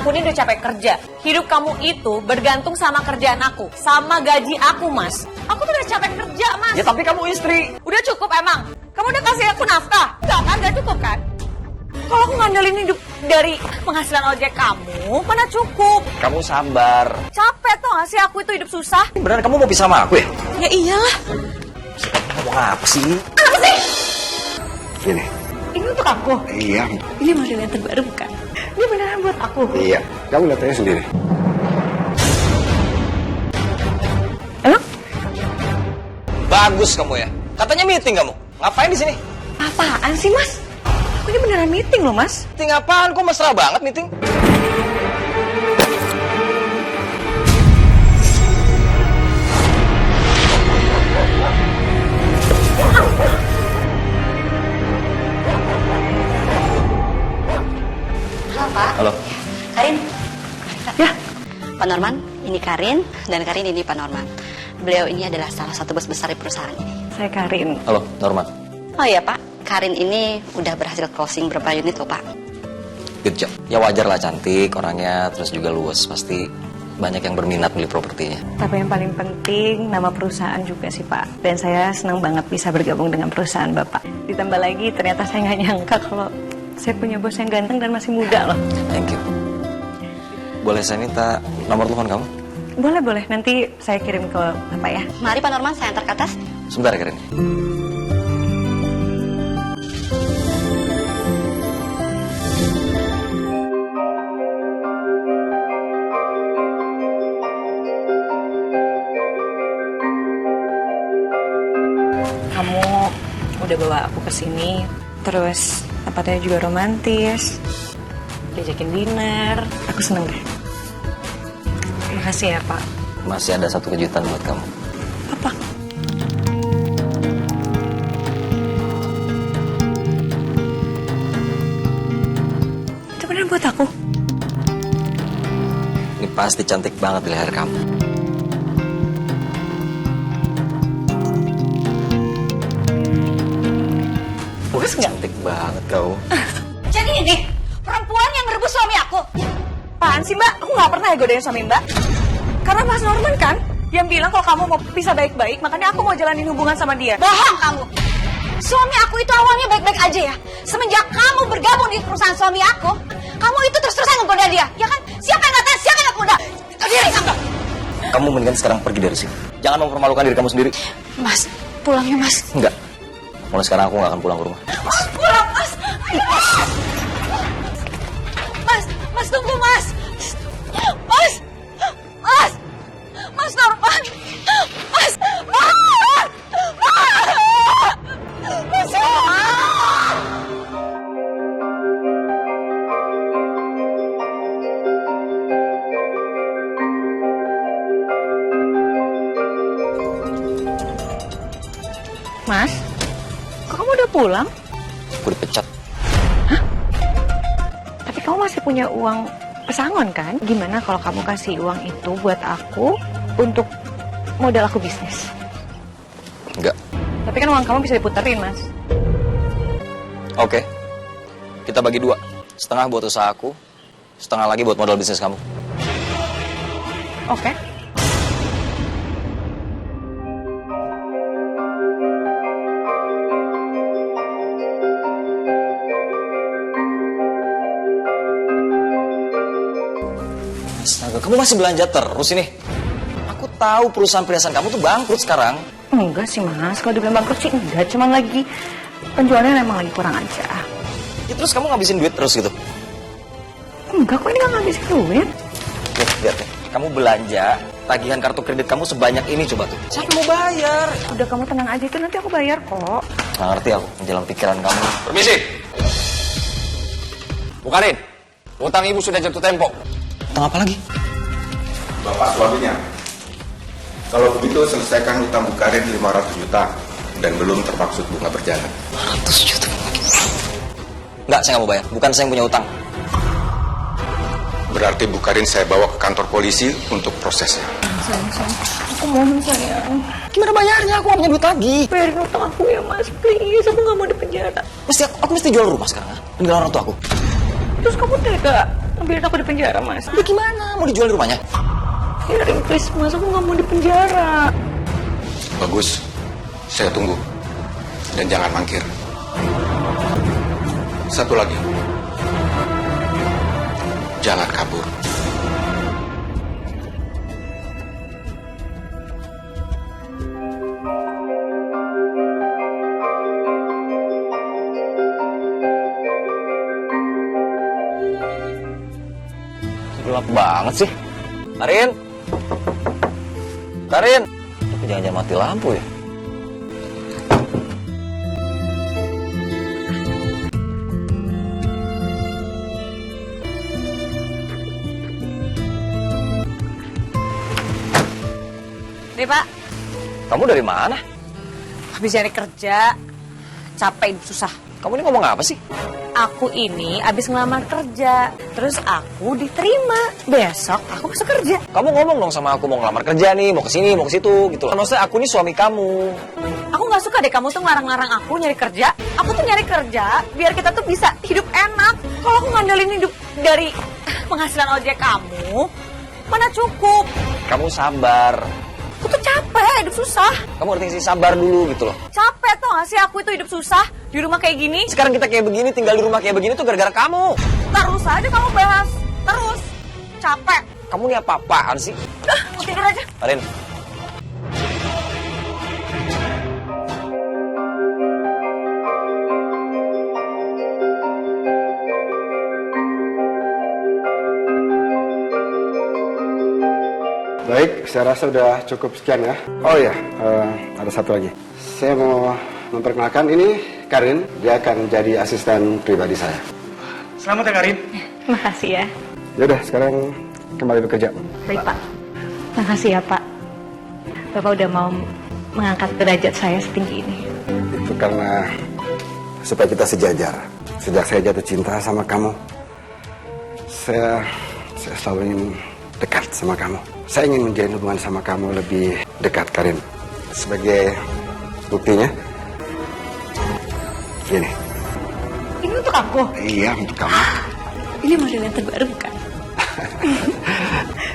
Aku ini udah capek kerja. Hidup kamu itu bergantung sama kerjaan aku, sama gaji aku, Mas. Aku tuh udah capek kerja, Mas. Ya tapi kamu istri. Udah cukup emang? Kamu udah kasih aku nafkah? Enggak kan? Gak cukup kan? Kalau aku ngandelin hidup dari penghasilan ojek kamu, mana cukup? Kamu sabar. Capek tuh gak sih aku itu hidup susah? Beneran kamu mau pisah sama aku ya? Ya iyalah. Kamu ngomong apa sih? Apa sih? Ini. Ini untuk aku? Iya. Ini model yang terbaru bukan? Ini beneran buat aku? Iya. Kamu lihat aja sendiri. Emang? Bagus kamu ya. Katanya meeting kamu. Ngapain di sini? Apaan sih, Mas? Aku ini beneran meeting loh, Mas. Meeting apaan? Kok mesra banget meeting? Halo Pak. Halo. Karin. Ya. Pak Norman, ini Karin, dan Karin ini Pak Norman. Beliau ini adalah salah satu bos besar di perusahaan ini. Saya Karin. Halo, Norman. Oh iya Pak, Karin ini udah berhasil closing berapa unit loh Pak. Good job. Ya wajar lah, cantik orangnya, terus juga luwes. Pasti banyak yang berminat beli propertinya. Tapi yang paling penting, nama perusahaan juga sih, Pak. Dan saya senang banget bisa bergabung dengan perusahaan Bapak. Ditambah lagi, ternyata saya nggak nyangka kalau saya punya bos yang ganteng dan masih muda loh. Thank you. Boleh saya minta nomor telepon kamu? Boleh. Nanti saya kirim ke Bapak ya. Mari Pak Norman, saya antar ke atas. Sebentar ya, Karin. Kamu udah bawa aku ke sini, terus tempatnya juga romantis, diajakin dinner, aku seneng deh. Makasih ya, Pak. Masih ada satu kejutan buat kamu. Apa? Itu beneran buat aku? Ini pasti cantik banget di leher kamu. Bagus nggak? Cantik banget kau. Jadi ini perempuan yang merebut suami aku. Apaan sih, Mbak? Aku nggak pernah ya godain suami Mbak. Karena Mas Norman kan yang bilang kalau kamu mau pisah baik-baik, makanya aku mau jalanin hubungan sama dia. Bohong kamu. Suami aku itu awalnya baik-baik aja ya. Semenjak kamu bergabung di perusahaan suami aku, kamu itu terus-terusan ngegoda dia, ya kan? Siapa yang ngatain? Siapa yang ngegoda? Diri kamu. Kamu mendingan sekarang pergi dari sini. Jangan mempermalukan diri kamu sendiri. Mas, pulang ya Mas. Enggak. Mulai sekarang aku nggak akan pulang ke rumah. Mas, pulang, Mas. Mas, tunggu, Mas. Mas Norman. Mas. Mas, kok kamu udah pulang? Aku dipecat. Tapi kamu masih punya uang pesangon kan? Gimana kalau kamu kasih uang itu buat aku untuk modal aku bisnis? Enggak. Tapi kan uang kamu bisa diputerin, Mas. Oke. Kita bagi dua. Setengah buat usaha aku, setengah lagi buat modal bisnis kamu. Oke. Astaga, kamu masih belanja terus ini? Aku tahu perusahaan perhiasan kamu tuh bangkrut sekarang. Enggak sih, Mas. Kalau dibilang bangkrut sih enggak. Cuman lagi penjualannya memang lagi kurang aja. Ya, terus kamu ngabisin duit terus gitu? Enggak, kok ini nggak ngabisin duit. Nih, lihat nih. Kamu belanja, tagihan kartu kredit kamu sebanyak ini coba tuh. Siapa mau bayar? Udah, kamu tenang aja, itu nanti aku bayar kok. Nggak ngerti aku, menjelang pikiran kamu. Permisi. Bu Karin, utang ibu sudah jatuh tempo. Utang apa lagi? Bapak suaminya. Kalau begitu selesaikan utang Bu Karin 500 juta dan belum termaksud bunga berjalan. 100 juta lagi. Enggak, saya nggak mau bayar. Bukan saya yang punya utang. Berarti Bu Karin saya bawa ke kantor polisi untuk prosesnya. Sayang. Aku mohon, sayang. Gimana bayarnya? Aku nggak punya duit lagi. Bayarin utang aku ya, Mas. Please, aku nggak mau di penjara. Aku mesti jual rumah sekarang, ah? Tinggal orang tua aku. Terus kamu tega biarin aku di penjara, Mas. Ya gimana? Mau dijual di rumahnya? Biarin, please, Mas. Aku nggak mau di penjara. Bagus, saya tunggu. Dan jangan mangkir. Satu lagi. Jangan kabur. Gelap banget sih. Karin. Karin. Tapi jangan mati lampu ya. Nih, Pak. Kamu dari mana? Habis cari kerja. Capek hidup susah. Kamu ini ngomong apa sih? Aku ini habis ngelamar kerja. Terus aku diterima. Besok aku masuk kerja. Kamu ngomong dong sama aku mau ngelamar kerja nih, mau kesini, mau ke situ gitu loh. Maksudnya aku nih suami kamu. Aku nggak suka deh kamu tuh ngelarang-larang aku nyari kerja. Aku tuh nyari kerja biar kita tuh bisa hidup enak. Kalau aku ngandelin hidup dari penghasilan ojek kamu, mana cukup. Kamu sabar. Aku tuh capek hidup susah. Kamu ngerti sih, sabar dulu gitu loh. Capek tuh gak sih aku itu hidup susah di rumah kayak gini. Sekarang kita kayak begini, tinggal di rumah kayak begini tuh gara-gara kamu. Terus aja kamu bahas. Terus. Capek. Kamu nih apa-apaan sih? Mau tidur aja. Karin. Baik, saya rasa sudah cukup sekian ya. Oh iya, ada satu lagi. Saya mau memperkenalkan ini Karin, dia akan jadi asisten pribadi saya. Selamat ya Karin. Makasih ya. Yaudah, sekarang kembali bekerja. Baik, Pak. Makasih ya, Pak. Bapak udah mau mengangkat derajat saya setinggi ini. Itu karena supaya kita sejajar. Sejak saya jatuh cinta sama kamu, saya selalu ingin dekat sama kamu. Saya ingin menjalin hubungan sama kamu lebih dekat, Karin. Sebagai buktinya, gini. Ini untuk aku? Iya, untuk kamu. Ini model yang terbaru, bukan?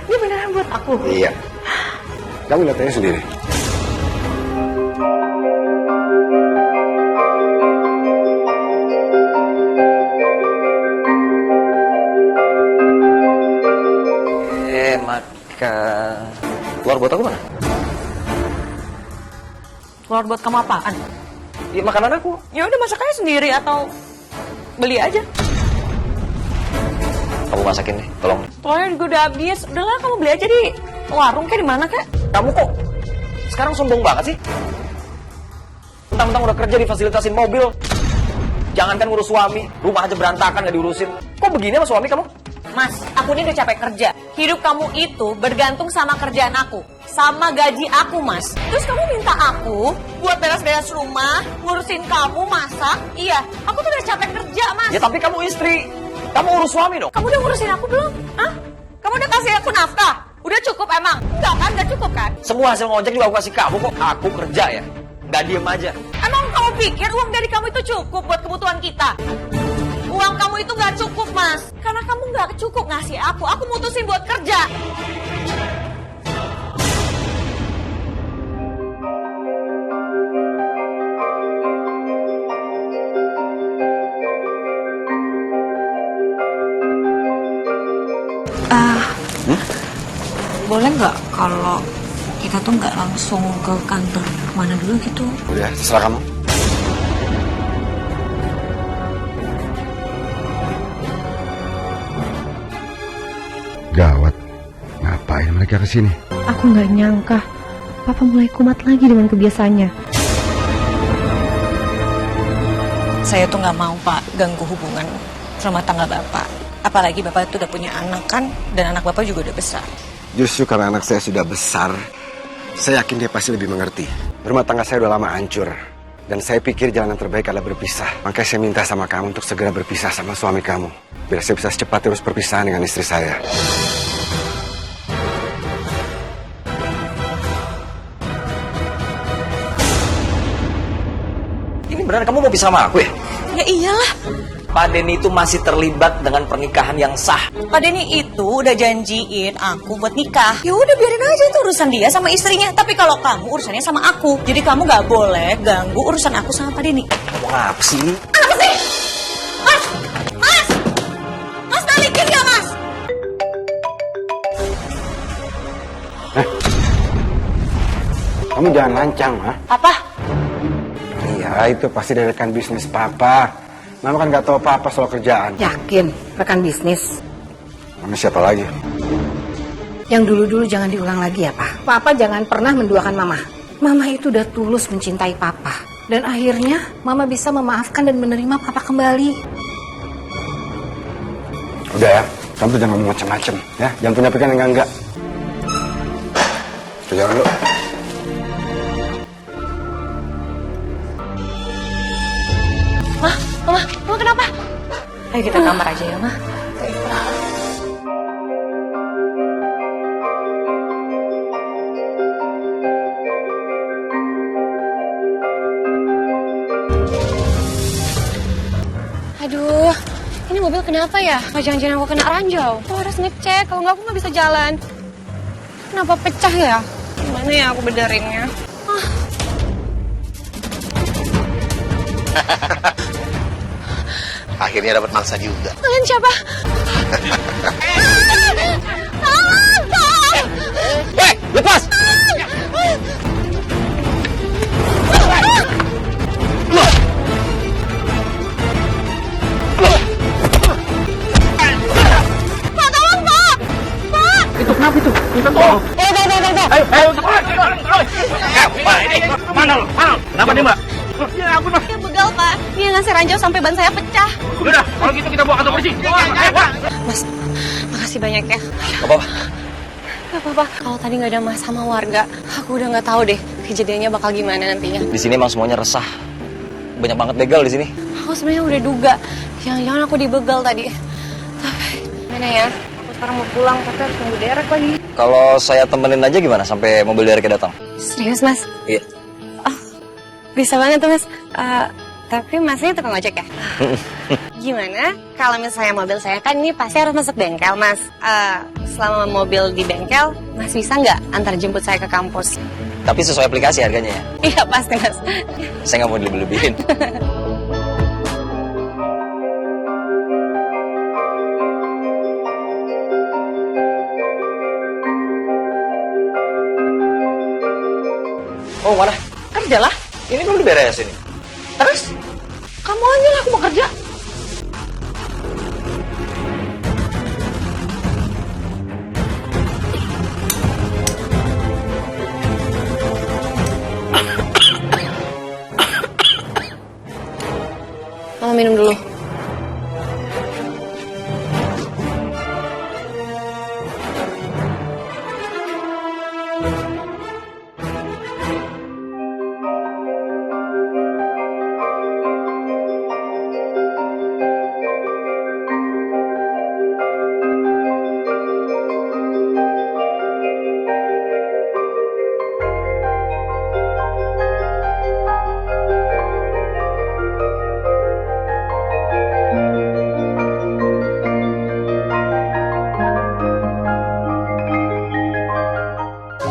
Ini beneran buat aku? Iya. Kamu lihat aja sendiri. Makan. Keluar buat aku mana? Keluar buat kamu apaan? Ya makanan aku. Ya udah masak aja sendiri atau beli aja. Kamu masakin deh, tolong. Telurnya juga udah habis. Udahlah kamu beli aja di warung kayak di mana kek? Kamu kok sekarang sombong banget sih? Mentang-mentang udah kerja difasilitasin mobil. Jangankan ngurus suami, rumah aja berantakan gak diurusin. Kok begini sama suami kamu? Mas, aku ini udah capek kerja. Hidup kamu itu bergantung sama kerjaan aku. Sama gaji aku, Mas. Terus kamu minta aku buat beres-beres rumah, ngurusin kamu, masak. Iya, aku tuh udah capek kerja, Mas. Ya tapi kamu istri. Kamu urus suami dong. Kamu udah ngurusin aku belum? Hah? Kamu udah kasih aku nafkah? Udah cukup emang? Enggak kan? Enggak cukup kan? Semua hasil ngojek juga aku kasih kamu kok. Aku kerja ya. Gak diem aja. Emang kamu pikir uang dari kamu itu cukup buat kebutuhan kita? Uang kamu itu gak cukup, Mas. Karena kamu gak cukup ngasih aku. Aku mutusin buat kerja. Boleh nggak kalau kita tuh nggak langsung ke kantor mana dulu gitu? Udah, terserah kamu. Gawat, ngapain mereka kesini? Aku nggak nyangka Papa mulai kumat lagi dengan kebiasaannya. Saya tuh nggak mau, Pak, ganggu hubungan rumah tangga Bapak. Apalagi Bapak itu udah punya anak kan, dan anak Bapak juga udah besar. Justru karena anak saya sudah besar, saya yakin dia pasti lebih mengerti. Rumah tangga saya udah lama hancur. Dan saya pikir jalan yang terbaik adalah berpisah. Makanya saya minta sama kamu untuk segera berpisah sama suami kamu. Biar saya bisa secepat terus perpisahan dengan istri saya. Ini beneran kamu mau pisah sama aku ya? Ya iyalah, Pak Denny itu masih terlibat dengan pernikahan yang sah. Pak Denny itu udah janjiin aku buat nikah. Ya udah biarin aja itu urusan dia sama istrinya. Tapi kalau kamu urusannya sama aku. Jadi kamu nggak boleh ganggu urusan aku sama Pak Denny. Ngomong apa sih ini? Apa sih? Mas! Mas! Mas balikin ya, Mas! Kamu jangan lancang, ha? Apa? Iya, itu pasti dari rekan bisnis Papa. Mama kan nggak tahu apa-apa soal kerjaan. Yakin, rekan bisnis. Mama siapa lagi? Yang dulu-dulu jangan diulang lagi ya, Pak. Papa jangan pernah menduakan Mama. Mama itu udah tulus mencintai Papa. Dan akhirnya Mama bisa memaafkan dan menerima Papa kembali. Udah ya, kamu tuh jangan ngomong macam-macam, ya. Jangan punya pikiran yang enggak. Jalan dulu. Mama kenapa? Ayo kita ke kamar aja ya, Ma. Aduh, ini mobil kenapa ya? Apa jangan-jangan aku kena ranjau? Aku harus ngecek, kalau nggak aku nggak bisa jalan. Kenapa pecah ya? Gimana ya aku benerinnya? Akhirnya dapat mangsa juga. Kalian siapa? Lepas! Dia begal, Pak. Dia ngasih ranjau sampai ban saya pecah. Udah, kalau gitu kita bawa kantor polisi. Mas, makasih banyak ya. Gak apa-apa. Gak apa-apa. Kalau tadi nggak ada Mas sama warga, aku udah nggak tahu deh kejadiannya bakal gimana nantinya. Di sini emang semuanya resah. Banyak banget begal di sini. Aku sebenarnya udah duga, jangan-jangan aku dibegal tadi. Tapi gimana ya? Aku sekarang mau pulang, tapi harus nunggu derek lagi. Kalau saya temenin aja gimana sampai mobil dereknya datang? Serius, Mas? Iya. Bisa banget tuh, Mas. Tapi Masnya tukang ojek ya? Gimana kalau misalnya mobil saya kan ini pasti harus masuk bengkel, Mas. Selama mobil di bengkel, Mas bisa nggak antar jemput saya ke kampus? Tapi sesuai aplikasi harganya ya? Iya, pasti, Mas. Saya nggak mau dilebih-lebihin. Oh, mana? Kerja lah. Ini belum diberesin. Terus? Kamu aja lah, aku mau kerja. Mama minum dulu.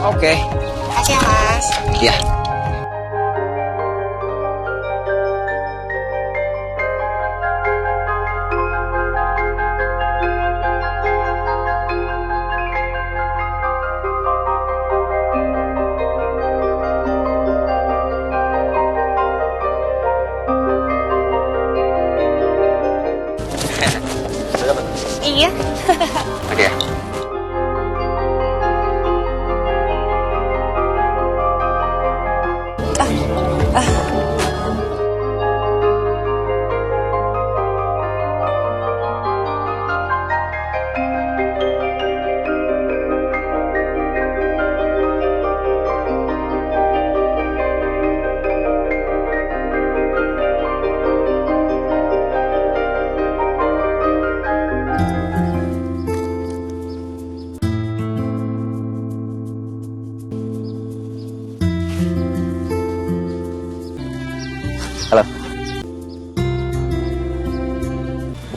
Oke. Makasih ya, Mas. Iya. Sudah dapat? Iya. Oke. Ya.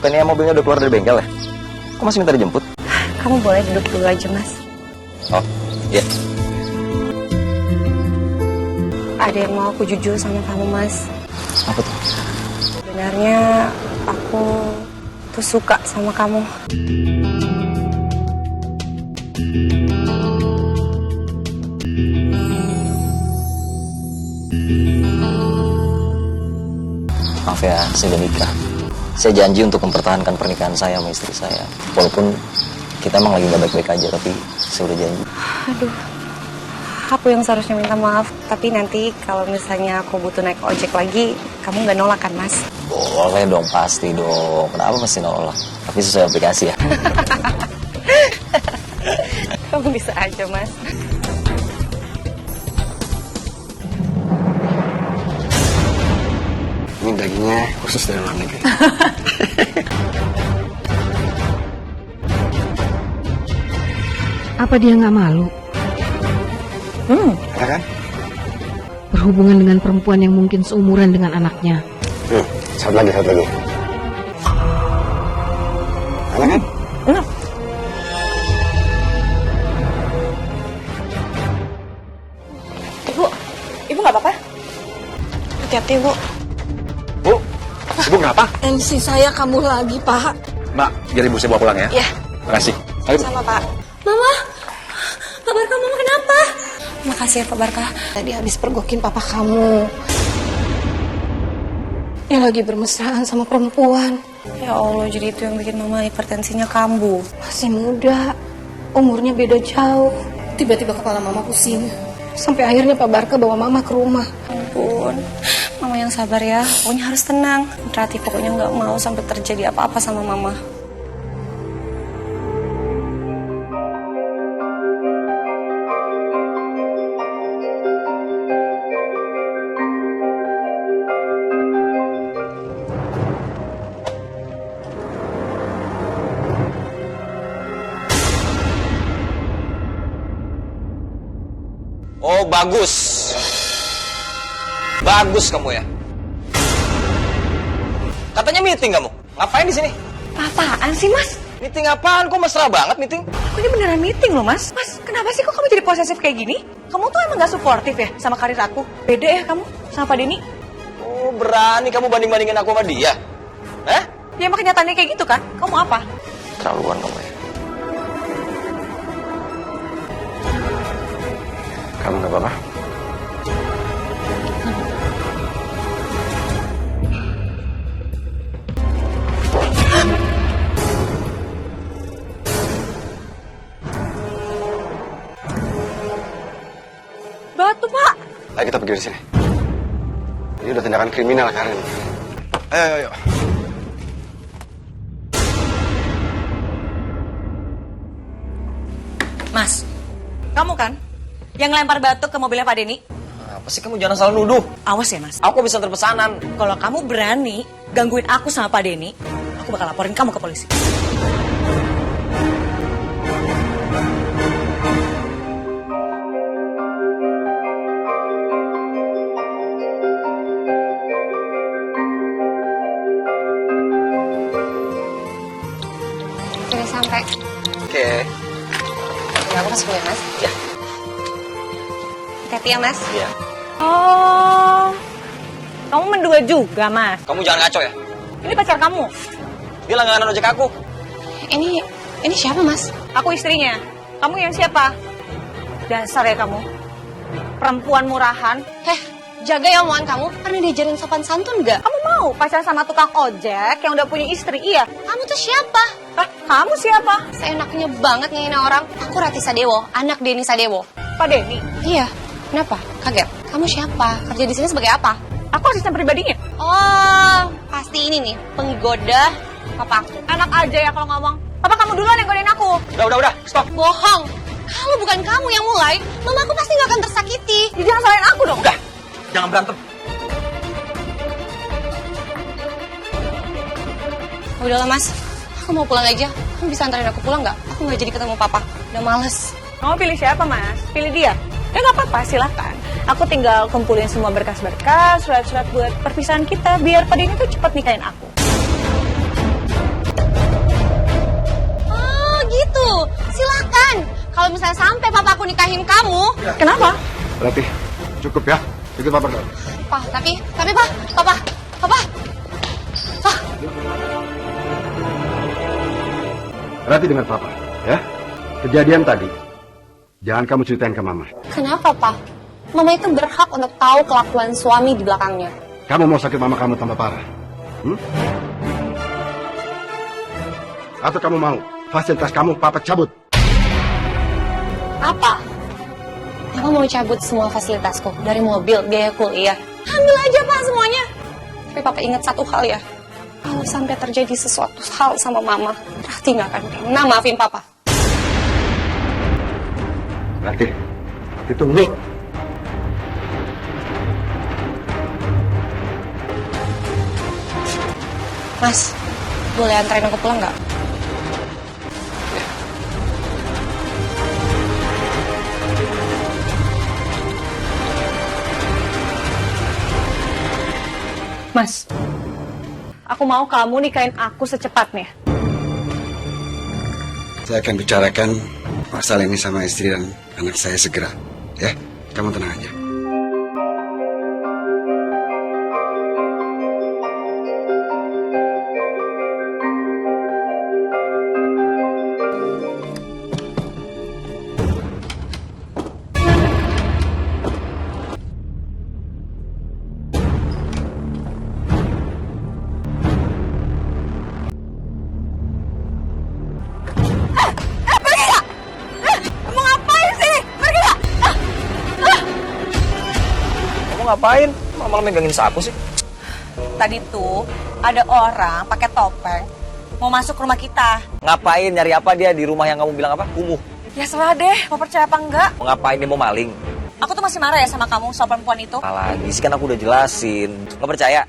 Bukannya mobilnya udah keluar dari bengkel ya? Kok masih minta dijemput? Kamu boleh duduk dulu aja, Mas. Oh, iya. Ada yang mau aku jujur sama kamu, Mas. Apa tuh? Sebenarnya aku tuh suka sama kamu. Maaf ya, saya udah nikah. Saya janji untuk mempertahankan pernikahan saya sama istri saya. Walaupun kita emang lagi gak baik-baik aja, tapi saya udah janji. Aduh, aku yang seharusnya minta maaf. Tapi nanti kalau misalnya aku butuh naik ojek lagi, kamu nggak nolak kan, Mas? Boleh dong, pasti dong. Kenapa mesti nolak? Tapi sesuai aplikasi ya. Kamu bisa aja, Mas. Ini dagingnya khusus dari luar negeri. Apa dia nggak malu Ada kan? berhubungan dengan perempuan yang mungkin seumuran dengan anaknya? Satu lagi. Ada kan? Ibu nggak apa-apa? Hati-hati, Bu. Bu, ibu kenapa? Tensi saya kambuh lagi, Pak. Mbak, biar ibu saya bawa pulang ya. Ya. Makasih. Ayo, Bu. Sama, Pak. Mama, Pak Barka, Mama kenapa? Makasih ya, Pak Barka. Tadi habis pergokin papa kamu. Yang lagi bermesraan sama perempuan. Ya Allah, jadi itu yang bikin Mama hipertensinya kambuh. Masih muda, umurnya beda jauh. Tiba-tiba kepala Mama pusing. Sampai akhirnya Pak Barka bawa Mama ke rumah. Ampun, Mama yang sabar ya. Pokoknya harus tenang. Rati pokoknya nggak mau sampai terjadi apa-apa sama Mama. Oh, bagus. Bagus kamu ya. Katanya meeting kamu. Ngapain di sini? Apaan sih, Mas? Meeting apaan? Kok mesra banget meeting? Aku ini beneran meeting loh, Mas. Mas, kenapa sih kok kamu jadi posesif kayak gini? Kamu tuh emang gak suportif ya sama karir aku? Beda ya kamu sama Pak Denny? Oh, berani kamu banding-bandingin aku sama dia? Hah? Ya emang kenyataannya kayak gitu kan? Kamu apa? Terlaluan kamu ya. Kamu gak apa-apa? Batu, Pak. Ayo kita pergi dari sini. Ini udah tindakan kriminal, Karin. Ayo. Mas, kamu kan yang lempar batu ke mobilnya Pak Denny? Apa sih kamu jangan salah nuduh? Awas ya, Mas. Aku bisa terpesanan. Kalau kamu berani gangguin aku sama Pak Denny, aku bakal laporin kamu ke polisi. Sudah sampai. Oke. Ya, aku masuk ya, Mas. Ya. Hati-hati ya, Mas. Iya. Oh, kamu mendua juga, Mas. Kamu jangan ngaco ya. Ini pacar kamu. Dia langganan ojek aku. Ini siapa, Mas? Aku istrinya. Kamu yang siapa? Dasar ya kamu. Perempuan murahan. Jaga ya omongan kamu. Pernah diajarin sopan santun nggak? Kamu mau pacaran sama tukang ojek yang udah punya istri? Iya. Kamu tuh siapa? Hah? Kamu siapa? Seenaknya banget ngehina orang. Aku Rati Sadewo, anak Denny Sadewo. Pak Denny. Iya. Kenapa? Kaget. Kamu siapa? Kerja di sini sebagai apa? Aku asisten pribadinya. Oh, pasti ini nih, penggoda papa aku. Enak aja ya kalau ngomong. Apa kamu duluan yang godain aku? Udah, stop. Bohong. Kalau bukan kamu yang mulai, mama aku pasti nggak akan tersakiti. Ya, jangan salahin aku dong. Udah, jangan berantem. Udahlah, Mas. Aku mau pulang aja. Kamu bisa antarin aku pulang nggak? Aku nggak jadi ketemu papa. Udah males. Kamu pilih siapa, Mas? Pilih dia. Ya nggak apa-apa, silakan. Aku tinggal kumpulin semua berkas-berkas, surat-surat buat perpisahan kita, biar Pak Denny tuh cepat nikahin aku. kalau misalnya sampai papa aku nikahin kamu. Kenapa? Berarti cukup ya. Ikut papa dong. Pak, tapi papa. Berarti dengar papa, ya. Kejadian tadi, jangan kamu ceritain ke mama. Kenapa, Pak? Mama itu berhak untuk tahu kelakuan suami di belakangnya. Kamu mau sakit mama kamu tambah parah? Atau kamu mau fasilitas kamu papa cabut? Apa? Papa mau cabut semua fasilitasku, dari mobil, biaya kuliah. Ambil aja, Pak, semuanya. Tapi Papa ingat satu hal ya. Kalau sampai terjadi sesuatu hal sama Mama, Rati nggak akan pernah maafin Papa. Rati, ditunggu. Mas, boleh anterin aku pulang nggak? Mas, aku mau kamu nikahin aku secepatnya. Saya akan bicarakan masalah ini sama istri dan anak saya segera. Ya, kamu tenang aja. Ngapain? Malah megangin sapu sih. Tadi tuh ada orang pakai topeng mau masuk rumah kita. Ngapain? Nyari apa dia di rumah yang kamu bilang apa? Kumuh. Ya serah deh, mau percaya apa enggak? Mau ngapain dia mau maling? Aku tuh masih marah ya sama kamu soal perempuan itu. Apalagi sih kan aku udah jelasin. Nggak percaya?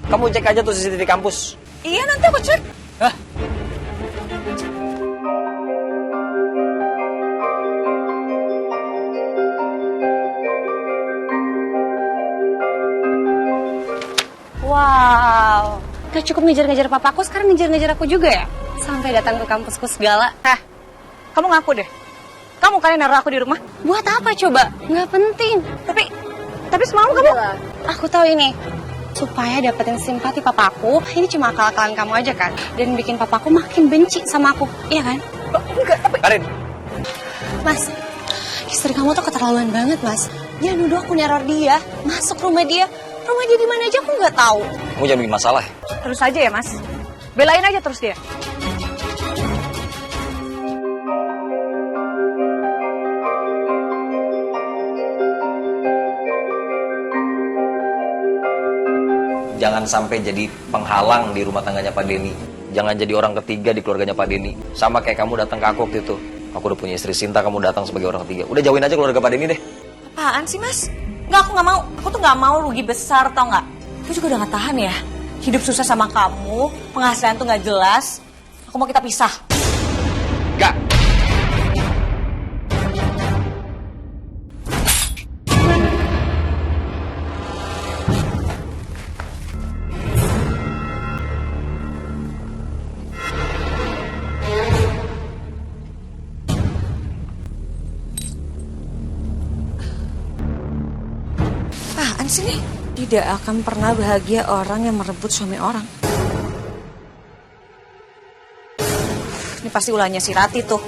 Kamu cek aja tuh CCTV kampus. Iya nanti aku cek. Hah? Wow, gak cukup ngejar-ngejar papaku, sekarang ngejar-ngejar aku juga ya? Sampai datang ke kampusku segala. Kamu ngaku deh. Kamu kan yang naruh aku di rumah. Buat apa coba? Nggak penting. Tapi semalam kamu... Aku tahu ini. Supaya dapetin simpati papaku, ini cuma akal-akalan kamu aja kan? Dan bikin papaku makin benci sama aku, iya kan? Enggak, tapi... Karin. Mas, istri kamu tuh keterlaluan banget, Mas. Dia nuduh aku neror dia, masuk rumah dia. Rumah dia di mana aja aku nggak tahu. Kamu jangan bikin masalah ya? Terus aja ya, Mas. Belain aja terus dia. Jangan sampai jadi penghalang di rumah tangganya Pak Denny. Jangan jadi orang ketiga di keluarganya Pak Denny. Sama kayak kamu datang ke aku waktu itu. Aku udah punya istri Sinta, kamu datang sebagai orang ketiga. Udah jauhin aja keluarga Pak Denny deh. Apaan sih, Mas? Enggak, aku nggak mau. Aku tuh nggak mau rugi besar, tau nggak? Aku juga udah nggak tahan ya. Hidup susah sama kamu, penghasilan tuh nggak jelas. Aku mau kita pisah. Enggak. Apaan sih nih? Tidak akan pernah bahagia orang yang merebut suami orang. Ini pasti ulahnya si Rati tuh.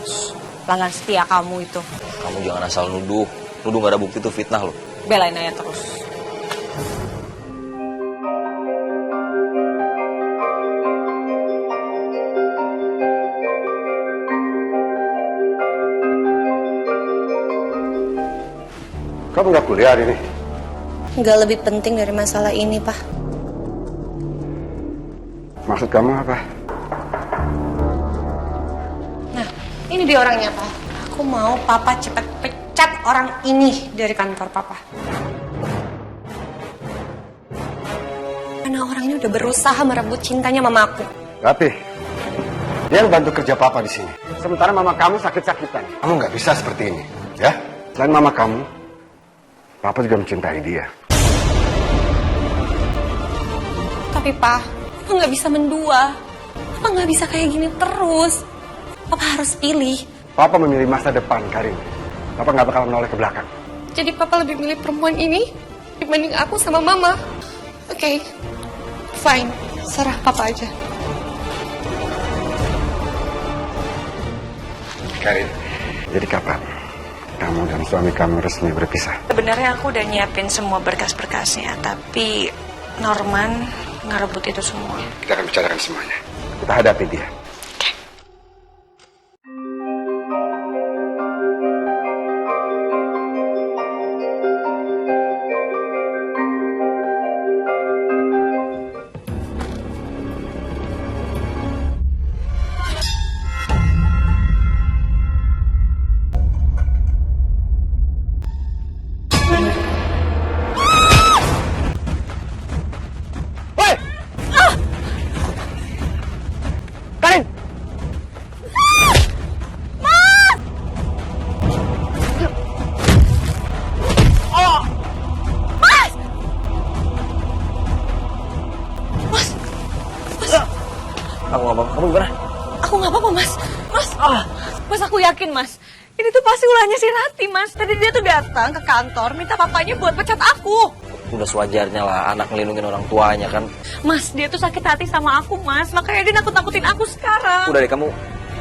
Pelanggan setia kamu itu. Kamu jangan asal nuduh. Nuduh gak ada bukti tuh fitnah loh. Belain aja terus. Kamu nggak kuliah hari ini? Nggak lebih penting dari masalah ini, Pak. Maksud kamu apa? Nah, ini dia orangnya, Pak. Aku mau Papa cepat pecat orang ini dari kantor Papa. Karena orang ini udah berusaha merebut cintanya mamaku. Rati, dia yang bantu kerja papa di sini. Sementara mama kamu sakit-sakitan. Kamu nggak bisa seperti ini, ya? Selain mama kamu, papa juga mencintai dia. Tapi, Pak, Papa nggak bisa mendua. Papa nggak bisa kayak gini terus. Papa harus pilih. Papa memilih masa depan, Karin. Papa nggak bakal menoleh ke belakang. Jadi papa lebih milih perempuan ini dibanding aku sama mama. Oke, fine. Serah papa aja. Karin, jadi kapan kamu dan suami kamu resmi berpisah? Sebenarnya aku udah nyiapin semua berkas-berkasnya, tapi Norman ngerebut itu semua. Kita akan bicarakan semuanya. Kita hadapi dia. Aku nggak apa-apa. Kamu gimana? Aku nggak apa-apa, Mas. Mas, aku yakin, Mas. Ini tuh pasti ulahnya si Rati, Mas. Tadi dia tuh datang ke kantor minta papanya buat pecat aku. Udah sewajarnya lah anak ngelindungin orang tuanya kan. Mas, dia tuh sakit hati sama aku, Mas. Makanya dia nakut-nakutin aku sekarang. Udah deh, kamu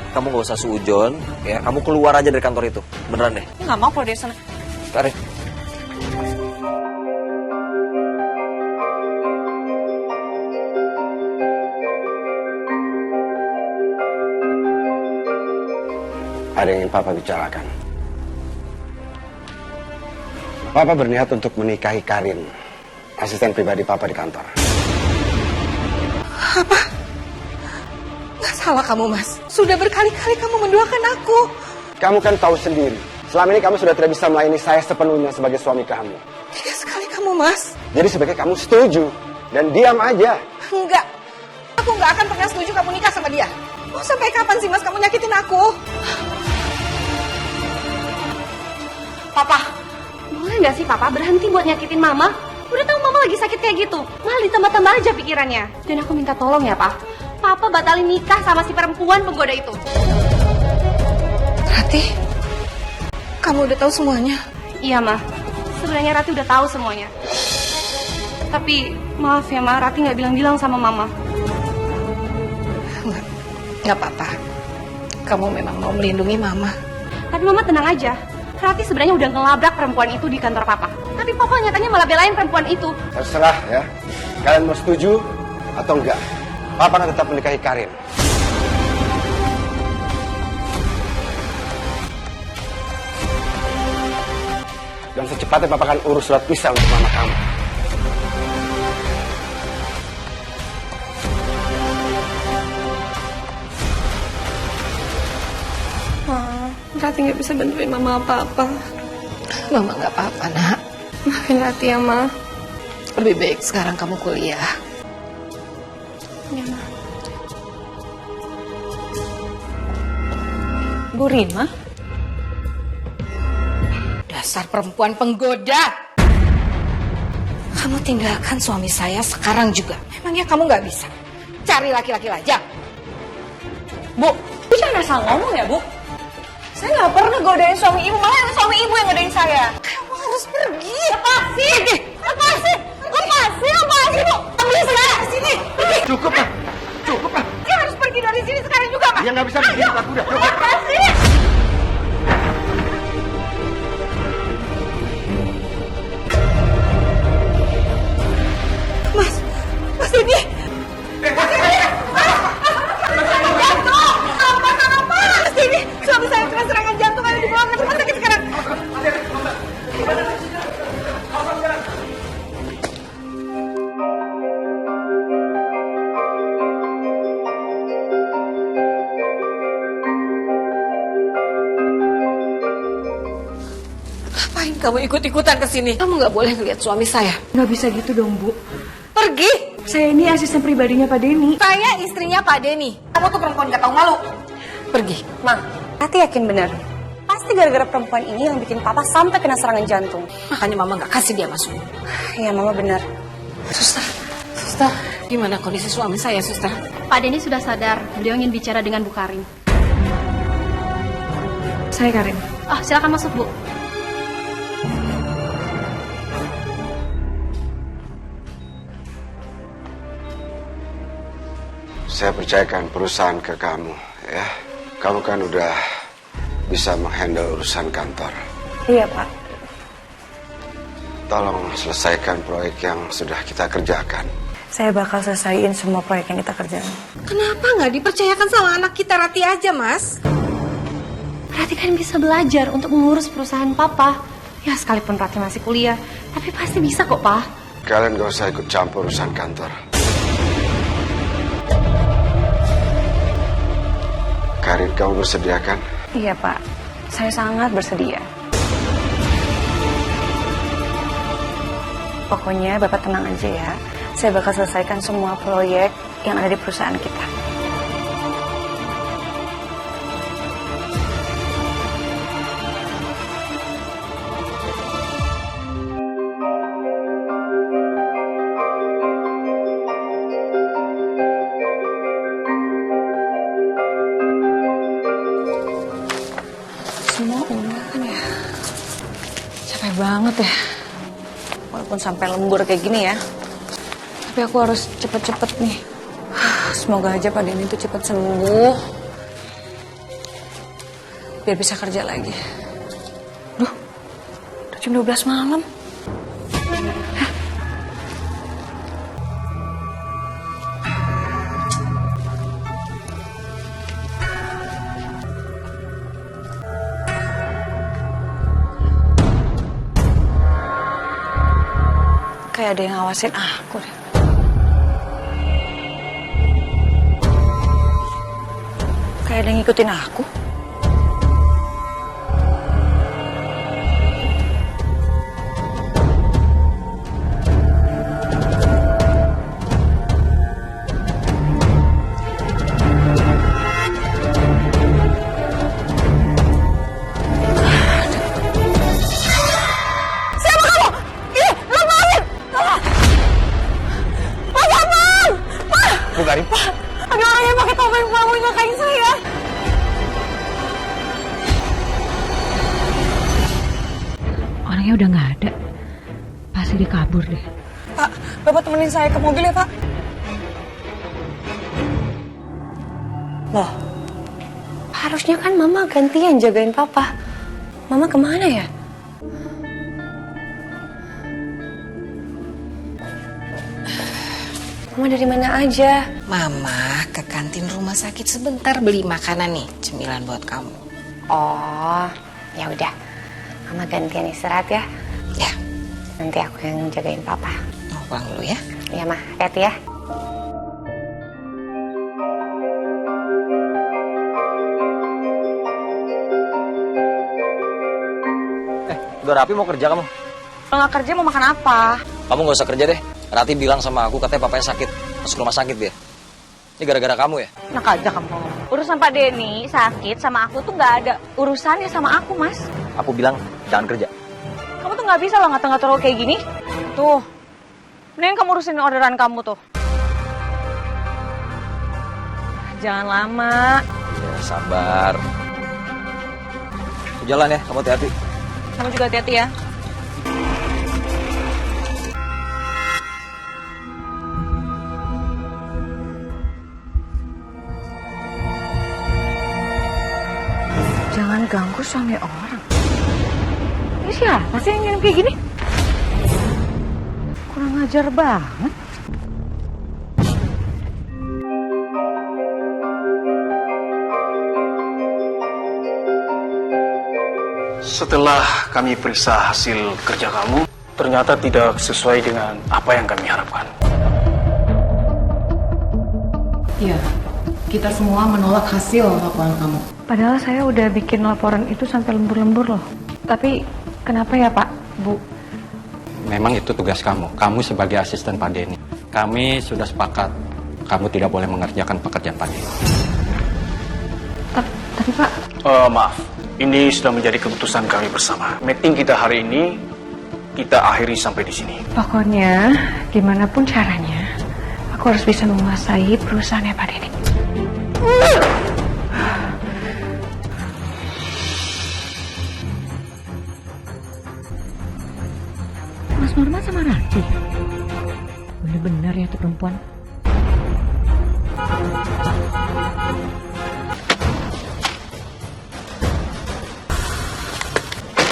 nggak usah suujon ya. Kamu keluar aja dari kantor itu. Beneran deh. Nggak mau kalau dia sana. Karin. Ada yang ingin Papa bicarakan. Papa berniat untuk menikahi Karin, asisten pribadi Papa di kantor. Apa? Nggak salah kamu, Mas. Sudah berkali-kali kamu menduakan aku. Kamu kan tahu sendiri, selama ini kamu sudah tidak bisa melayani saya sepenuhnya sebagai suami kamu. Tega sekali kamu, Mas. Jadi sebaiknya kamu setuju dan diam aja. Enggak. Aku nggak akan pernah setuju kamu nikah sama dia. Mau sampai kapan sih, Mas, kamu nyakitin aku? Papa, boleh nggak sih Papa berhenti buat nyakitin Mama? Udah tahu Mama lagi sakit kayak gitu, malah ditambah-tambah aja pikirannya. Dan aku minta tolong ya, Pak. Papa batalin nikah sama si perempuan penggoda itu. Rati, kamu udah tahu semuanya? Iya, Ma. Sebenarnya Rati udah tahu semuanya. Tapi maaf ya, Ma, Rati nggak bilang-bilang sama Mama. Nggak apa-apa. Kamu memang mau melindungi Mama. Tapi Mama tenang aja. Rati sebenarnya udah ngelabrak perempuan itu di kantor Papa. Tapi Papa nyatanya malah belain perempuan itu. Terserah ya, kalian mau setuju atau enggak. Papa akan tetap menikahi Karin. Dan secepatnya Papa akan urus surat pisah untuk mama kamu. Rati nggak bisa bantuin Mama apa-apa. Mama nggak apa-apa, nak. Maafin Rati ya, Ma. Lebih baik sekarang kamu kuliah. Ya, Ma. Bu Rima? Dasar perempuan penggoda. Kamu tinggalkan suami saya sekarang juga. Memangnya kamu nggak bisa cari laki-laki lajang? Bu jangan asal ngomong ya, Bu. Saya nggak pernah godain suami ibu, malah suami ibu yang godain saya. Kamu harus pergi. Lepasin! Lepasin! Lepasin! Lepasin, Bu! Ambil saya! Sini! Cukup lah, cukup lah. Dia harus pergi dari sini sekarang juga, Pak. Dia nggak bisa begini, Pak. Udah, cukup. Lepasin! Mas ini! Jantung! Apa? Mas ini! Suami saya kena serangan jantung, ada dibawa ke rumah sakit sekarang. Ngapain kamu ikut-ikutan ke sini? Kamu nggak boleh ngeliat suami saya. Nggak bisa gitu dong, Bu. Pergi! Saya ini asisten pribadinya Pak Denny. Saya istrinya Pak Denny. Kamu tuh perempuan gak tahu malu. Pergi. Ma, Rati yakin benar. Pasti gara-gara perempuan ini yang bikin Papa sampai kena serangan jantung. Makanya Mama nggak kasih dia masuk. Ya, Mama benar. Suster, gimana kondisi suami saya, Suster? Pak Denny sudah sadar, beliau ingin bicara dengan Bu Karin. Saya Karin. Oh, silakan masuk, Bu. Saya percayakan perusahaan ke kamu, ya. Kamu kan udah bisa menghandle urusan kantor. Iya, Pak. Tolong selesaikan proyek yang sudah kita kerjakan. Saya bakal selesaiin semua proyek yang kita kerjain. Kenapa nggak dipercayakan sama anak kita Rati aja, Mas? Rati kan bisa belajar untuk mengurus perusahaan papa. Ya sekalipun Rati masih kuliah, tapi pasti bisa kok, Pak. Kalian gak usah ikut campur urusan kantor. Karin, kamu bersedia kan? Iya, Pak. Saya sangat bersedia. Pokoknya Bapak tenang aja ya. Saya bakal selesaikan semua proyek yang ada di perusahaan kita. Semua udah kan ya. Capek banget ya. Walaupun sampai lembur kayak gini ya. Tapi aku harus cepet-cepet nih. Semoga aja Pak Denny itu cepet sembuh. Biar bisa kerja lagi. Duh, udah jam 12 malam. Kayak ada yang ngawasin aku deh. Kayak ada yang ngikutin aku. Bu Karin. Ada orang yang pakai topeng mau nyakain saya. Orangnya udah nggak ada. Pasti dia kabur deh. Pak, Bapak temenin saya ke mobil ya, Pak. Loh, Harusnya kan Mama gantian jagain Papa. Mama kemana ya? Mama dari mana aja? Mama ke kantin rumah sakit sebentar beli makanan nih, cemilan buat kamu. Oh, ya udah. Mama gantian istirahat ya. Ya, Nanti aku yang jagain Papa. mau pulang dulu ya. Iya, Ma. Hati-hati ya. Udah rapi mau kerja kamu? kalau nggak kerja mau makan apa? Kamu nggak usah kerja deh. Rati bilang sama aku katanya papanya sakit. Masuk rumah sakit dia. Ini gara-gara kamu ya? Enak aja kamu. Urusan Pak Denny sakit sama aku tuh nggak ada urusannya sama aku, Mas. Aku bilang jangan kerja. Kamu tuh nggak bisa loh ngatur-ngatur kayak gini. Tuh, mending kamu urusin orderan kamu tuh. Jangan lama. Ya, sabar. Aku jalan ya, kamu hati-hati. Kamu juga hati-hati ya. Jangan ganggu suami orang. Ini siapa sih yang ngirim kayak gini? Kurang ajar banget. Setelah kami periksa hasil kerja kamu, ternyata tidak sesuai dengan apa yang kami harapkan. Iya, kita semua menolak hasil laporan kamu. Padahal saya udah bikin laporan itu sampai lembur-lembur loh. Tapi kenapa ya Pak, Bu? Memang itu tugas kamu. Kamu sebagai asisten Pak Denny. Kami sudah sepakat. Kamu tidak boleh mengerjakan pekerjaan Pak Denny. Tapi Pak... Maaf, ini sudah menjadi keputusan kami bersama. Meeting kita hari ini, kita akhiri sampai di sini. Pokoknya, gimana pun caranya, aku harus bisa menguasai perusahaannya Pak Denny. Norman sama Rati. Bener-bener ya tuh perempuan.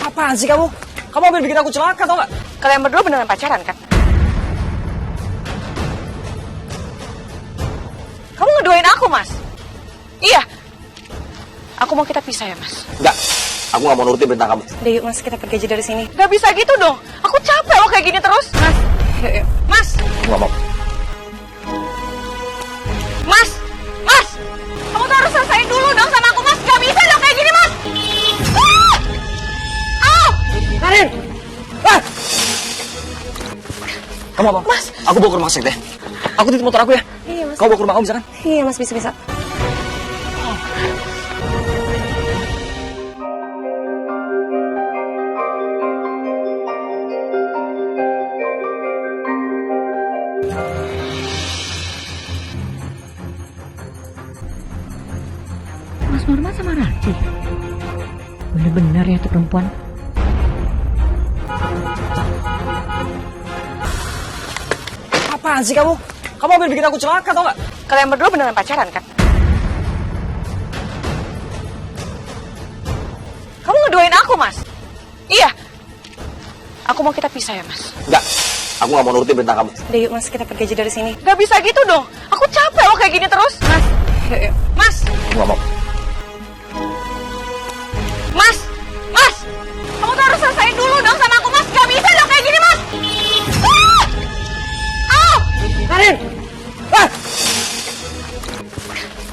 Apaan sih kamu? Kamu hampir bikin aku celaka, tau gak? Kalian berdua beneran pacaran kan? Kamu ngeduain aku, Mas? Iya. Aku mau kita pisah ya, Mas. Enggak, aku gak mau nurutin perintah kamu. Udah yuk Mas, kita pergi aja dari sini. Gak bisa gitu dong. Aku capek loh kayak gini terus. Mas. Yuk. Mas. Aku gak mau. Mas. Mas. Kamu tuh harus selesaiin dulu dong sama aku, Mas. Gak bisa dong kayak gini, Mas. Karin! Kamu apa? Mas. Aku bawa ke rumah sakit deh. Aku titip motor aku ya. Iya Mas. Kamu bawa ke rumah kamu bisa kan? Iya Mas, bisa. Mas Norman sama Rati. Bener-bener ya tuh perempuan. Apaan sih kamu? Kamu hampir bikin aku celaka, tau gak? Kalian berdua beneran pacaran kan? Kamu ngeduain aku, Mas? Iya. Aku mau kita pisah ya, Mas. Enggak, aku gak mau nurutin perintah kamu. Udah yuk Mas, kita pergi aja dari sini. Gak bisa gitu dong. Aku capek loh kayak gini terus. Mas. Yuk. Mas. Aku gak mau. Mas. Mas. Kamu tuh harus selesaiin dulu dong sama aku, Mas. Gak bisa dong kayak gini, Mas. Karin!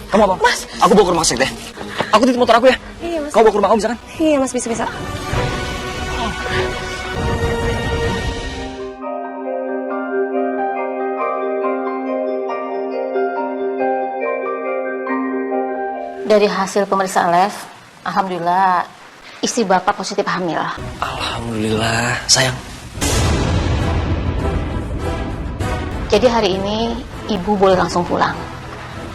Kamu apa? Mas. Aku bawa ke rumah sakit deh. Aku titip motor aku ya. Iya Mas. Kamu bawa ke rumah kamu bisa kan? Iya Mas, bisa. Dari hasil pemeriksaan lab, alhamdulillah istri Bapak positif hamil. Alhamdulillah, sayang. Jadi hari ini Ibu boleh langsung pulang.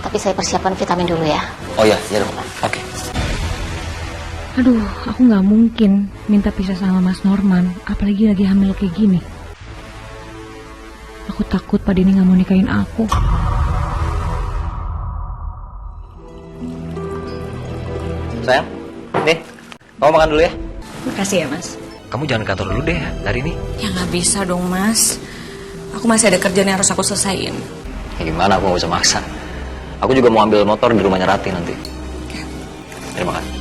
Tapi saya persiapkan vitamin dulu ya. Oh ya dong. Oke. Aduh, aku nggak mungkin minta pisah sama Mas Norman, apalagi lagi hamil kayak gini. Aku takut Pak Denny nggak mau nikahin aku. Sayang, nih, kamu makan dulu ya. Makasih ya, Mas. Kamu jangan ke kantor dulu deh hari ini. Ya nggak bisa dong, Mas. Aku masih ada kerjaan yang harus aku selesaiin. Ya gimana, aku gak bisa maksa. Aku juga mau ambil motor di rumahnya Rati nanti. Terima kasih.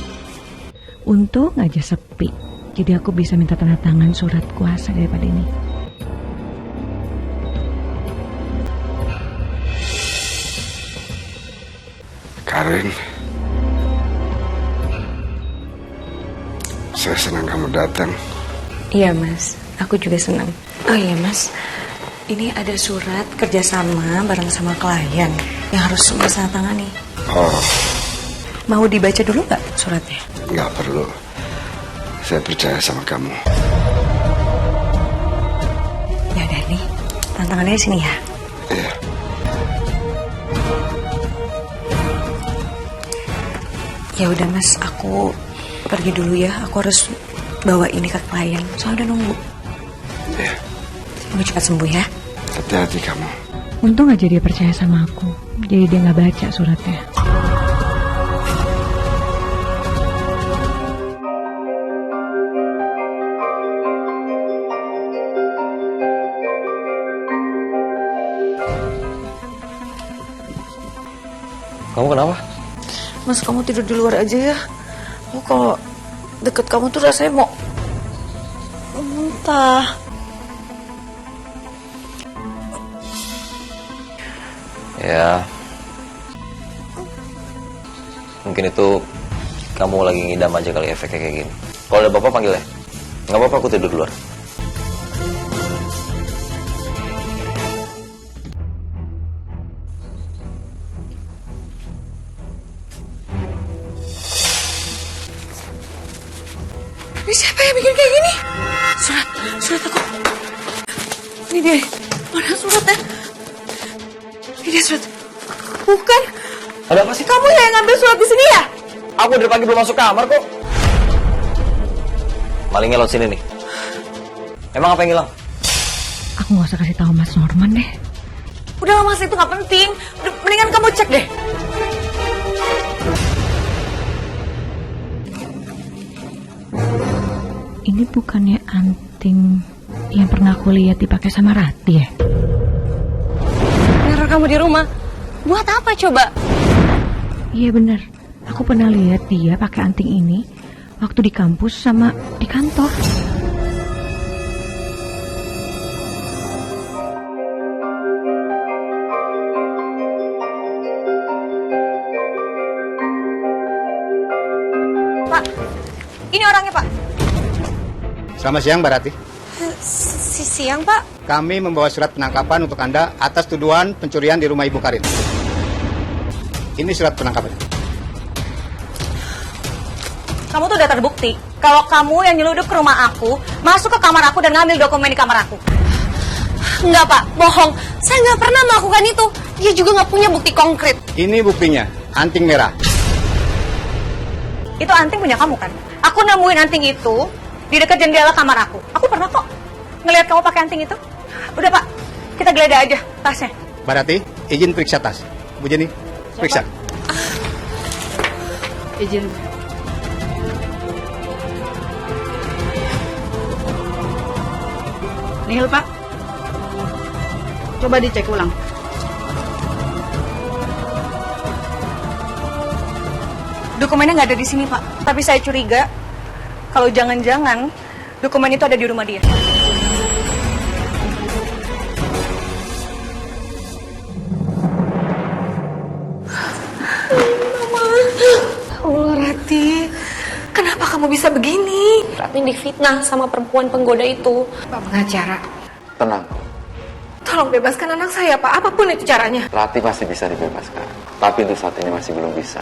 Untung aja sepi, jadi aku bisa minta tanda tangan surat kuasa dari Pak Denny. Karin, saya senang kamu datang. Iya Mas, aku juga senang. Oh iya Mas, ini ada surat kerjasama bareng sama klien yang harus Mas tanda tangani. Oh, Mau dibaca dulu nggak suratnya? nggak perlu. Saya percaya sama kamu. Ya udah nih, tantangannya di sini ya. Iya. Ya udah Mas, aku pergi dulu ya. Aku harus bawa ini ke klien. Soalnya udah nunggu. Iya. Semoga cepat sembuh ya. Hati-hati kamu. Untung aja dia percaya sama aku, jadi dia nggak baca suratnya. Kamu kenapa? Mas, kamu tidur di luar aja ya. Aku kalau deket kamu tuh rasanya mau muntah. Ya, mungkin itu kamu lagi ngidam aja kali efeknya kayak gini. Kalau ada bapak panggil ya. Nggak apa-apa, aku tidur di luar. Ini siapa yang bikin kayak gini? Surat aku. Ini dia. Mana suratnya? Ini dia surat. Bukan. Ada apa sih? Kamu yang ngambil surat di sini ya? Aku dari pagi belum masuk kamar kok. Malingnya lewat sini nih. Emang apa yang hilang? Aku nggak usah kasih tahu Mas Norman deh. Udah Mas, itu nggak penting. Udah, mendingan kamu cek deh. Ini bukannya anting yang pernah aku lihat dipakai sama Rati ya? Neror kamu di rumah. Buat apa coba? Iya bener. Aku pernah lihat dia pakai anting ini waktu di kampus sama di kantor. Pak, ini orangnya Pak. Selamat siang, Mbak Rati. Siang, Pak. Kami membawa surat penangkapan untuk Anda atas tuduhan pencurian di rumah Ibu Karin. Ini surat penangkapannya. Kamu tuh udah terbukti kalau kamu yang nyelundup ke rumah aku, masuk ke kamar aku dan ngambil dokumen di kamar aku. Enggak, Pak. Bohong. Saya nggak pernah melakukan itu. Dia juga nggak punya bukti konkret. Ini buktinya, anting merah. Itu anting punya kamu kan? Aku nemuin anting itu di dekat jendela kamar aku. Aku pernah kok ngelihat kamu pakai anting itu. Udah Pak, kita geledah aja tasnya. Mbak Rati, izin periksa tas. Bu Jenny, periksa. Izin. Nihil Pak. Coba dicek ulang. Dokumennya nggak ada di sini Pak. Tapi saya curiga kalau jangan-jangan dokumen itu ada di rumah dia. Allah, Rati. Kenapa kamu bisa begini? Rati difitnah sama perempuan penggoda itu. Pak pengacara, Tenang, tolong bebaskan anak saya Pak, apapun itu caranya. Rati pasti bisa dibebaskan. Tapi untuk saat ini masih belum bisa.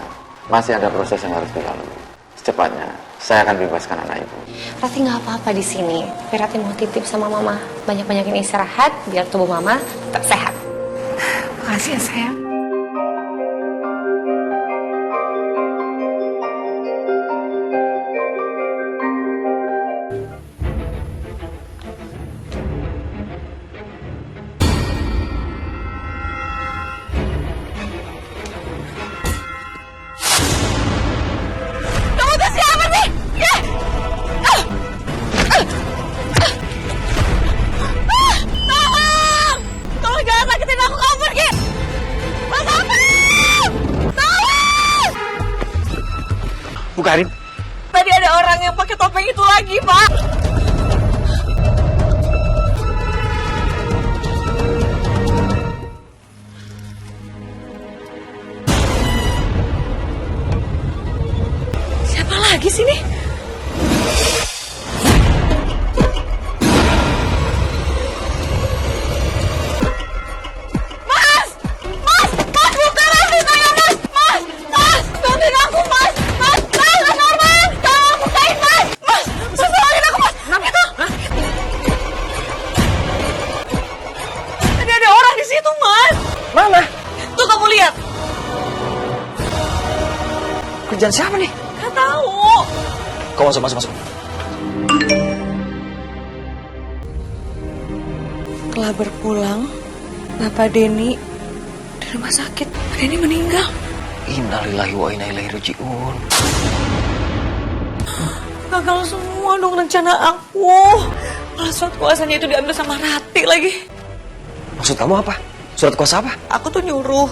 Masih ada proses yang harus dilalui. Secepatnya, saya akan bebaskan anak ibu. Rati nggak apa-apa di sini. Tapi Rati mau titip sama Mama. Banyak-banyakin istirahat biar tubuh Mama tetap sehat. Makasih ya sayang. Bu Karin, Tadi ada orang yang pakai topeng itu lagi Pak. Siapa lagi sini? Kerjaan siapa nih? Gak tahu. Kau masuk. Setelah berpulang, Bapak Denny di rumah sakit. Pak Denny meninggal. Innalillahi wa inna ilaihi raji'un. Gagal semua dong rencana aku. Malah surat kuasanya itu diambil sama Rati lagi. Maksud kamu apa? Surat kuasa apa? Aku tuh nyuruh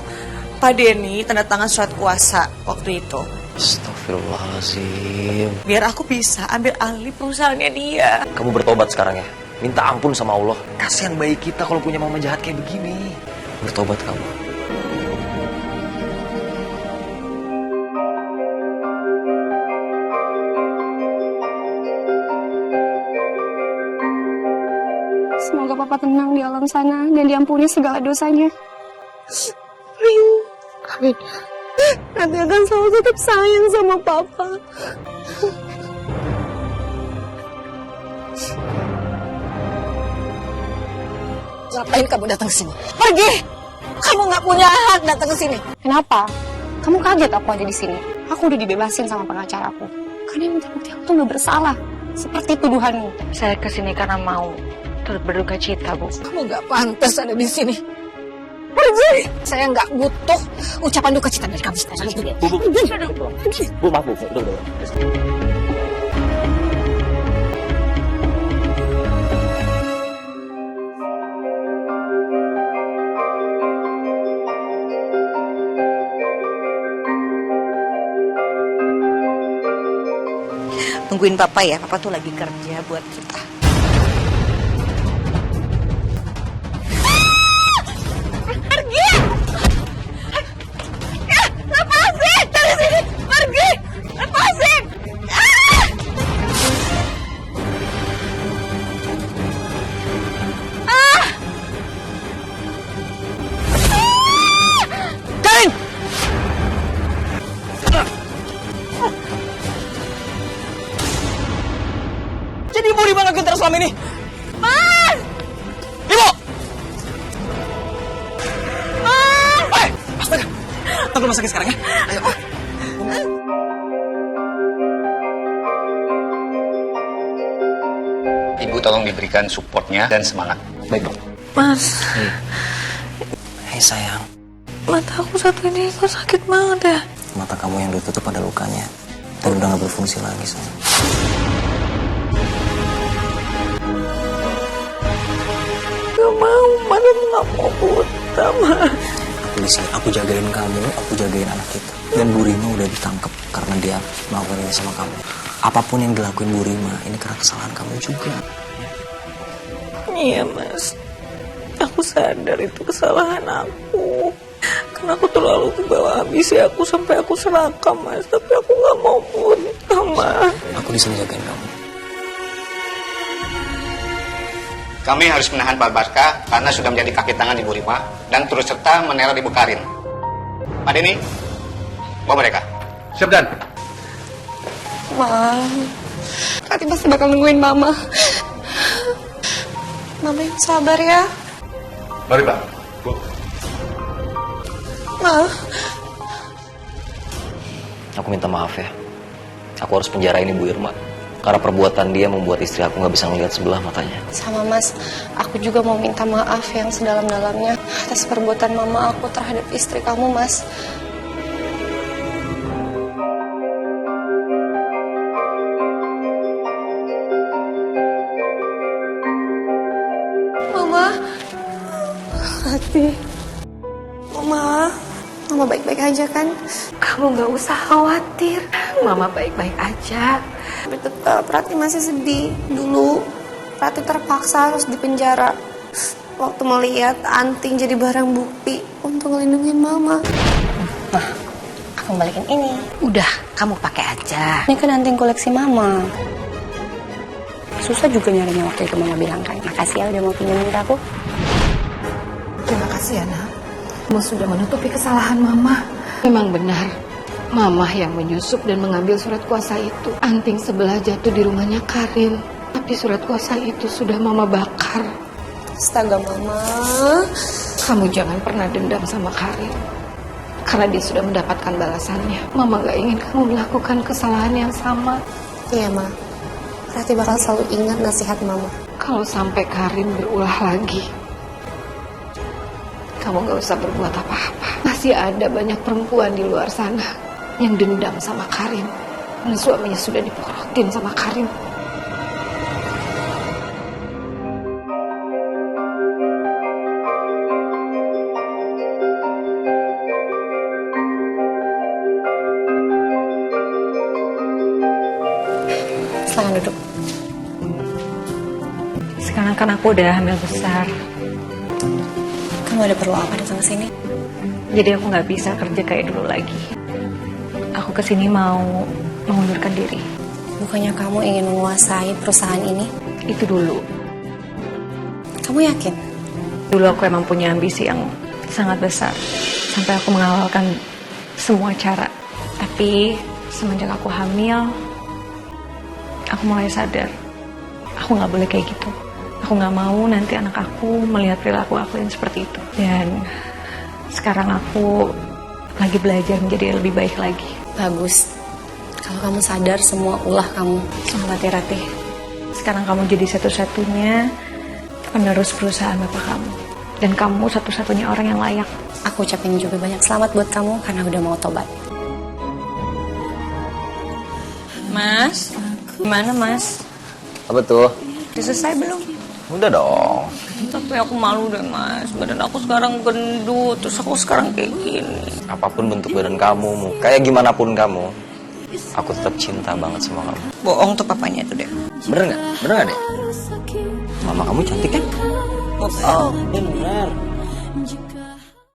Pak Denny tanda tangan surat kuasa waktu itu. Astagfirullahaladzim. Biar aku bisa ambil alih perusahaannya dia. Kamu bertobat sekarang ya. Minta ampun sama Allah. Kasihan bayi kita kalau punya mama jahat kayak begini. Bertobat kamu. Semoga Papa tenang di alam sana dan diampuni segala dosanya. Amin. Nanti akan selalu tetap sayang sama Papa. Ngapain kamu datang ke sini? Pergi! Kamu nggak punya hak datang ke sini. Kenapa? Kamu kaget aku ada di sini. Aku udah dibebasin sama pengacaraku. Karena yang minta bukti aku tuh nggak bersalah. Seperti tuduhanmu. Saya kesini karena mau turut berduka cita, Bu. Kamu nggak pantas ada di sini. Pergi! Saya nggak butuh ucapan duka cita dari kamu sekarang. Bu, maaf, Bu. Dulu. Tungguin Papa ya, Papa tuh lagi kerja buat kita. Pergi! Lepasin! Dari sini! Pergi! Lepasin! Karin! Jadi ibu di mana kita selama ini? Mas! Ibu! Mas! Astaga! Kita ke rumah sakit sekarang ya. Ayo. Ibu tolong diberikan supportnya dan semangat. Baik, Dok. Mas, Hei sayang, mata aku satu ini kok sakit banget ya? mata kamu yang ditutup ada lukanya. Dan udah gak berfungsi lagi, sayang. Gak mau, mana gak mau buta, Mas. Aku di sini, aku jagain kamu, aku jagain anak kita. Dan Bu Rima udah ditangkap karena dia melakukan ini sama kamu. Apapun yang dilakuin Bu Rima, ini karena kesalahan kamu juga. Iya, Mas. Aku sadar itu kesalahan aku. Karena aku terlalu kebawa ambisi aku sampai aku serakam, Mas. Tapi aku gak mau buta, Mas. Aku di sini jagain kamu. Kami harus menahan Pak Barka karena sudah menjadi kaki tangan Ibu Rima dan turut serta meneror Ibu Karin. Pak Denny, bawa mereka. Siap, Dan. Ma, Rati pasti bakal nungguin Mama. Mama yang sabar ya. Mari, Pak. Bu. Ma. Aku minta maaf ya. Aku harus penjarain Ibu Irma. Karena perbuatan dia membuat istri aku gak bisa ngelihat sebelah matanya. Sama Mas, aku juga mau minta maaf yang sedalam-dalamnya atas perbuatan Mama aku terhadap istri kamu, Mas. Mama, Rati, Mama baik-baik aja kan? Kamu nggak usah khawatir. Mama baik-baik aja. Tapi tetap Rati masih sedih. Dulu Rati terpaksa harus dipenjara waktu melihat anting jadi barang bukti untuk ngelindungin Mama. Nah, aku balikin ini. Udah, kamu pakai aja. Ini kan anting koleksi Mama. Susah juga nyarinya waktu itu Mama bilang kan. Makasih ya udah mau pinjemin ke aku. Terima kasih ya, Nak. Kamu sudah menutupi kesalahan Mama. Memang benar, Mama yang menyusup dan mengambil surat kuasa itu. Anting sebelah jatuh di rumahnya Karin. Tapi surat kuasa itu sudah Mama bakar. Astaga Mama. Kamu jangan pernah dendam sama Karin. Karena dia sudah mendapatkan balasannya. Mama gak ingin kamu melakukan kesalahan yang sama. Iya, Ma. Rati bakal selalu ingat nasihat Mama. Kalau sampai Karin berulah lagi, kamu gak usah berbuat apa-apa. Masih ada banyak perempuan di luar sana yang dendam sama Karin. Dan suaminya sudah diporotin sama Karin. Silahkan duduk. Sekarang kan aku udah hamil besar. Kamu ada perlu apa datang ke sini? Jadi aku nggak bisa kerja kayak dulu lagi. Aku kesini mau mengundurkan diri. Bukannya kamu ingin menguasai perusahaan ini? Itu dulu. Kamu yakin? Dulu aku emang punya ambisi yang sangat besar. Sampai aku mengawalkan semua cara. Tapi semenjak aku hamil, aku mulai sadar. Aku nggak boleh kayak gitu. Aku nggak mau nanti anak aku melihat perilaku aku yang seperti itu. Dan sekarang aku lagi belajar menjadi lebih baik lagi. Bagus. Kalau kamu sadar semua ulah kamu. Semangat ya Ratih. Sekarang kamu jadi satu-satunya penerus perusahaan bapak kamu. Dan kamu satu-satunya orang yang layak. Aku ucapin juga banyak selamat buat kamu karena udah mau tobat. Mas, gimana Mas? Apa tuh? Udah selesai belum? Udah dong. Tapi aku malu deh Mas, badan aku sekarang gendut, terus aku sekarang kayak gini. Apapun bentuk badan kamu, kayak gimana pun kamu, aku tetap cinta banget sama kamu. Bohong tuh papanya tuh deh. Bener nggak? Bener nggak deh? Mama kamu cantik kan? Oh, bener.